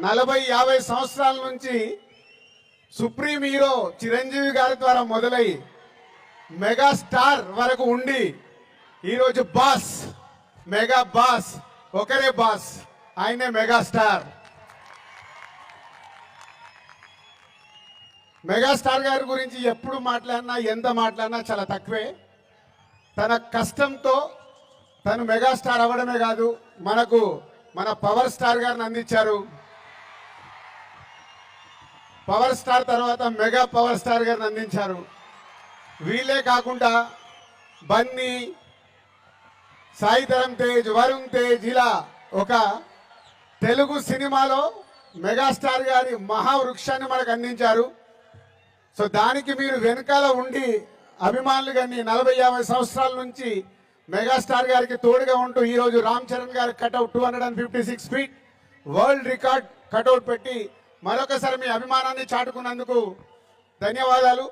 40-50 సంవత్సరాల నుంచి supreme hero Chiranjeevi గారి ద్వారా మొదలై మెగాస్టార్ వరకు ఉండి ఈరోజు బాస్, మెగా బాస్, ఒకరే బాస్, ఆయనే మెగాస్టార్. మెగాస్టార్ గారి గురించి ఎప్పుడు మాట్లాడినా, ఎంత మాట్లాడినా చాలా తక్కువే. తన కష్టంతో తను మెగాస్టార్ అవ్వడమే కాదు, మనకు మన పవర్ స్టార్ గారిని అందించారు. పవర్ స్టార్ తర్వాత మెగా పవర్ స్టార్ గారిని అందించారు. వీళ్ళే కాకుండా బన్నీ, సాయి ధరమ్ తేజ్, వరుణ్ తేజ్, ఇలా ఒక తెలుగు సినిమాలో మెగాస్టార్ గారి మహావృక్షాన్ని మనకు అందించారు. సో దానికి మీరు వెనకాల ఉండి అభిమానులు కానీ 40-50 సంవత్సరాల నుంచి మెగాస్టార్ గారికి తోడుగా ఉంటూ ఈరోజు రామ్ చరణ్ గారి cutout 256 feet world record cutout పెట్టి మరొకసారి మీ అభిమానాన్ని చాటుకున్నందుకు ధన్యవాదాలు.